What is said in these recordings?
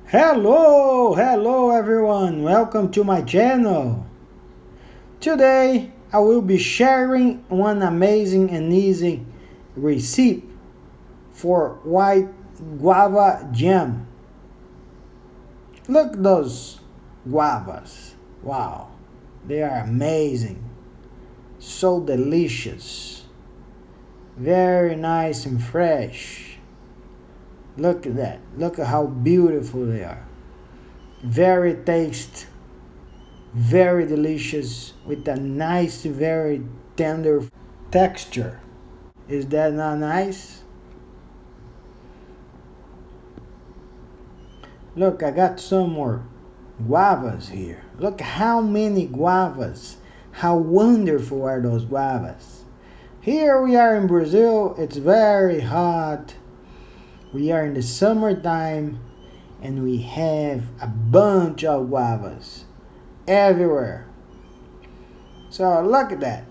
Hello everyone, welcome to my channel. Today I will be sharing one amazing and easy recipe for white guava jam. Look those guavas, wow, they are amazing, so delicious, very nice and fresh. Look at that, look at how beautiful they are. Very tasty, very delicious, with a nice, very tender texture. Is that not nice? Look, I got some more guavas here. Look how many guavas. How wonderful are those guavas. Here we are in Brazil, it's very hot. We are in the summertime and we have a bunch of guavas everywhere. So look at that.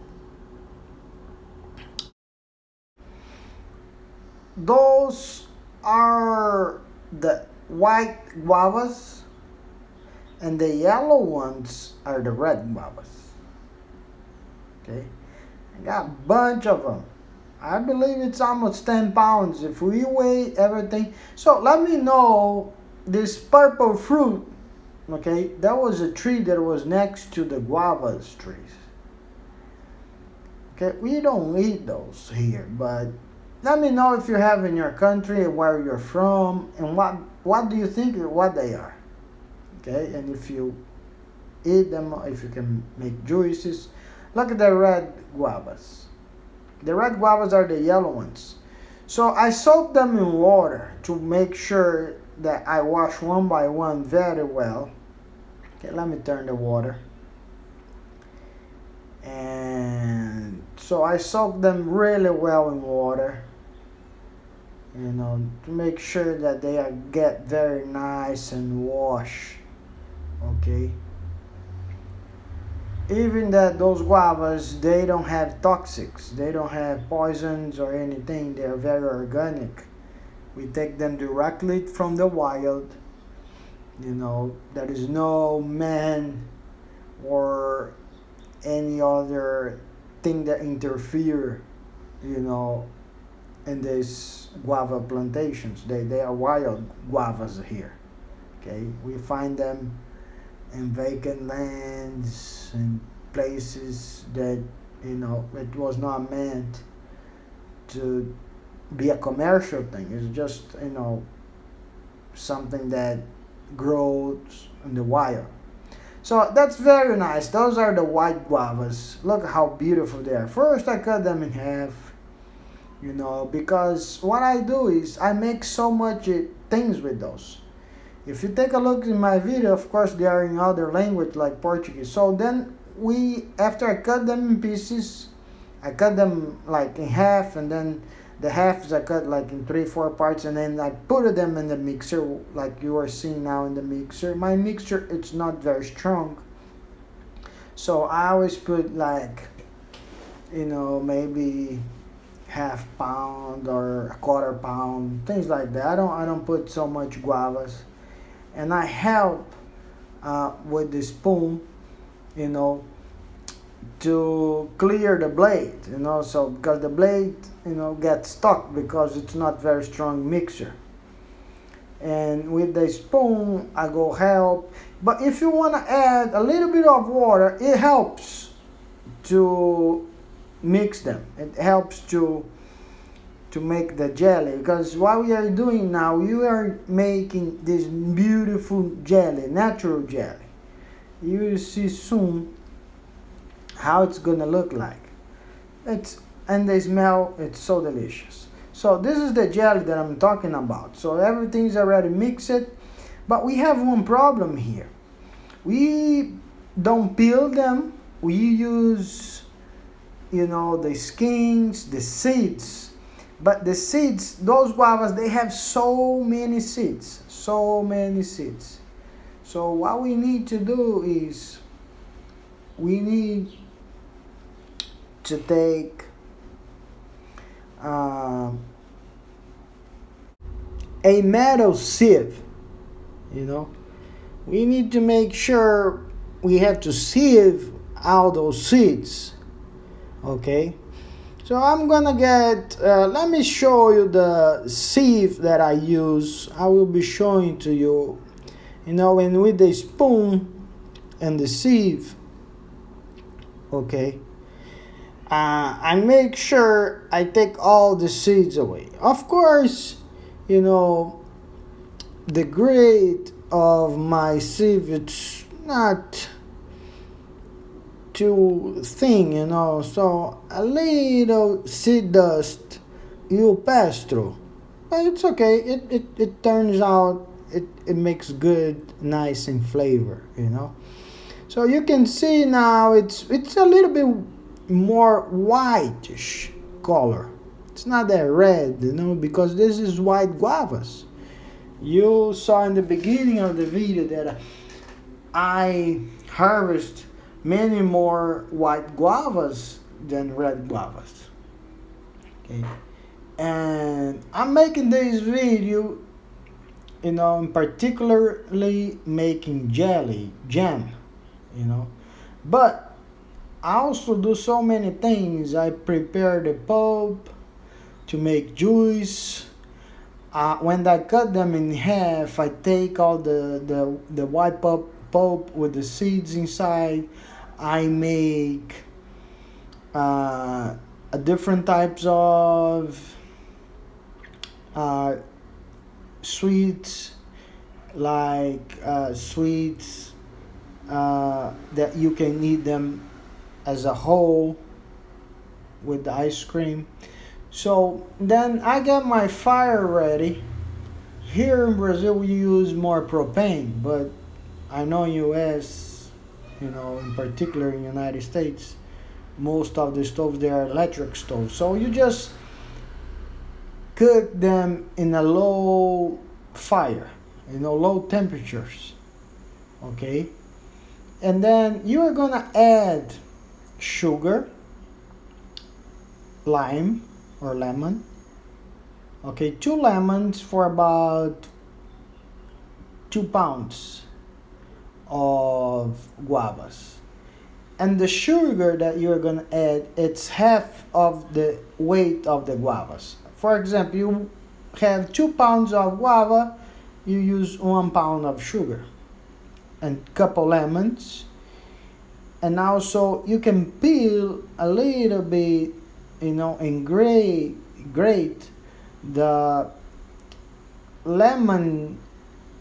Those are the white guavas and the yellow ones are the red guavas. Okay, I got a bunch of them. I believe it's almost 10 pounds if we weigh everything. So let me know, this purple fruit, okay, that was a tree that was next to the guavas trees. Okay, we don't eat those here, but let me know if you have in your country and where you're from and what do you think what they are. Okay, and if you eat them, if you can make juices. Look at the red guavas. The red guavas are the yellow ones. So I soak them in water to make sure that I wash one by one very well. Okay, let me turn the water. And so I soak them really well in water, you know, to make sure that they get very nice and washed. Okay, even that those guavas, they don't have toxics, they don't have poisons or anything, they are very organic. We take them directly from the wild, you know, there is no man or any other thing that interfere, you know, in these guava plantations. They are wild guavas here. Okay, we find them in vacant lands and places that, you know, it was not meant to be a commercial thing. It's just, you know, something that grows in the wild. So that's very nice. Those are the white guavas. Look how beautiful they are. First I cut them in half, you know, because what I do is I make so much things with those. If you take a look in my video, of course they are in other language like Portuguese. So then after I cut them in pieces, I cut them like in half, and then the halves I cut like in 3-4 parts, and then I put them in the mixer like you are seeing now in the mixer. My mixer, it's not very strong, so I always put like, you know, maybe half pound or a quarter pound, things like that. I don't put so much guavas, and I help with the spoon, you know, to clear the blade, you know, so because the blade, you know, gets stuck because it's not very strong mixer. And with the spoon I go help, but if you want to add a little bit of water, it helps to mix them. It helps to make the jelly, because what we are doing now, we are making this beautiful jelly, natural jelly. You will see soon how it's gonna look like. And the smell, it's so delicious. So this is the jelly that I'm talking about. So everything's already mixed, but we have one problem here. We don't peel them. We use, you know, the skins, the seeds. But the seeds, those guavas, they have so many seeds, so many seeds. So what we need to do is we need to take a metal sieve, we need to make sure we have to sieve out those seeds. Okay, so I'm gonna get, let me show you the sieve that I use. I will be showing to you, and with the spoon and the sieve. Okay, I make sure I take all the seeds away. Of course, the grade of my sieve, it's not too thin, so a little seed dust will pass through, but it's okay. It turns out it makes good, nice in flavor, so you can see now it's a little bit more whitish color. It's not that red, because this is white guavas. You saw in the beginning of the video that I harvest many more white guavas than red guavas. Okay, and I'm making this video, particularly making jam, but I also do so many things. I prepare the pulp to make juice. When I cut them in half, I take all the white pulp with the seeds inside. I make different types of sweets, like sweets that you can eat them as a whole with the ice cream. So then I get my fire ready. Here in Brazil we use more propane, but I know in US, in particular in United States, most of the stoves, they are electric stoves. So you just cook them in a low fire, low temperatures. Okay? And then you are gonna add sugar, lime or lemon. Okay, 2 lemons for about 2 pounds of guavas. And the sugar that you're gonna add, it's half of the weight of the guavas. For example, you have 2 pounds of guava, you use 1 pound of sugar and couple lemons. And also you can peel a little bit, and grate the lemon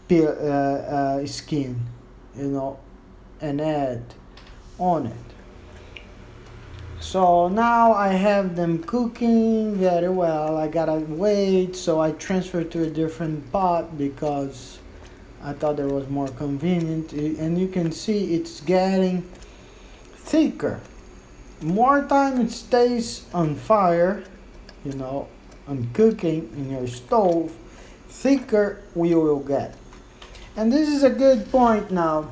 peel, skin, and add on it. So now I have them cooking very well. I gotta wait, so I transferred to a different pot because I thought it was more convenient. And you can see it's getting thicker. More time it stays on fire, on cooking in your stove, thicker we will get. And this is a good point now.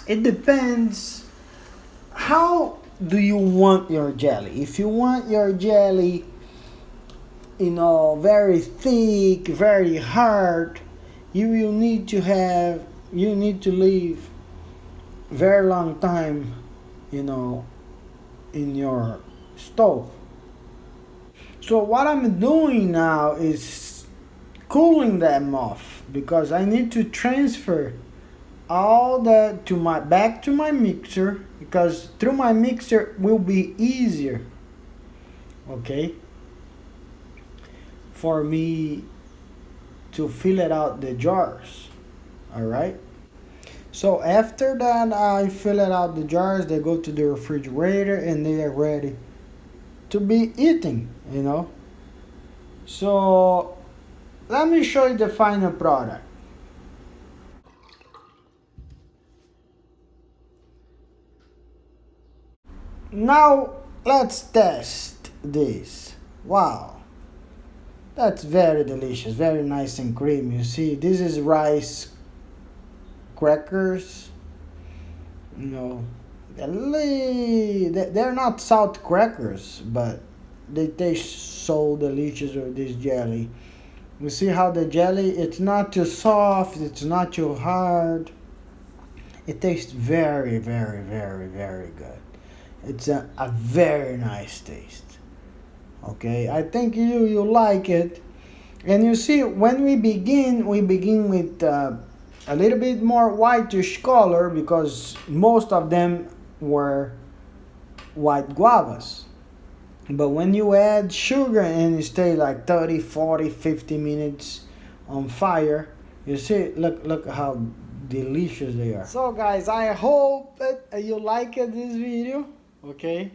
It depends, how do you want your jelly? If you want your jelly, very thick, very hard, you will need to leave very long time, in your stove. So what I'm doing now is cooling them off, because I need to transfer all that back to my mixer, because through my mixer will be easier, okay, for me to fill it out the jars. All right, so after that I fill it out the jars, they go to the refrigerator and they are ready to be eating, so let me show you the final product. Now let's test this. Wow, that's very delicious, very nice and creamy. You see, this is rice crackers. They're not salt crackers, but they taste so delicious with this jelly. We see how the jelly, it's not too soft, it's not too hard. It tastes very, very, very, very good. It's a very nice taste. Okay, I think you like it. And you see, when we begin with a little bit more whitish color because most of them were white guavas. But when you add sugar and you stay like 30, 40, 50 minutes on fire, you see, look how delicious they are. So guys, I hope that you liked this video, okay?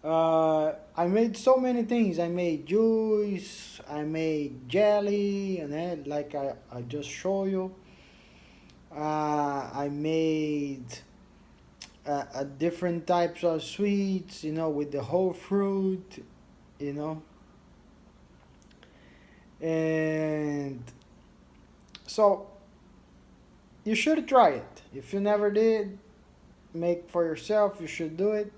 I made so many things. I made juice, I made jelly, and then like I just show you. I made different types of sweets, you know, with the whole fruit, you know. And so you should try it. If you never did, make for yourself. You should do it.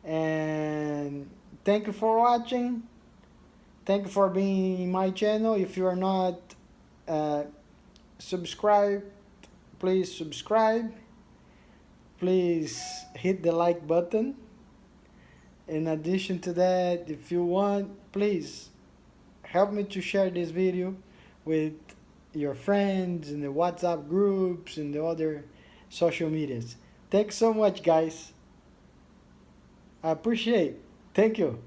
And thank you for watching. Thank you for being in my channel. If you are not subscribed, please subscribe. Please hit the like button. In addition to that, if you want, please help me to share this video with your friends in the WhatsApp groups and the other social medias. Thanks so much, guys. I appreciate it. Thank you.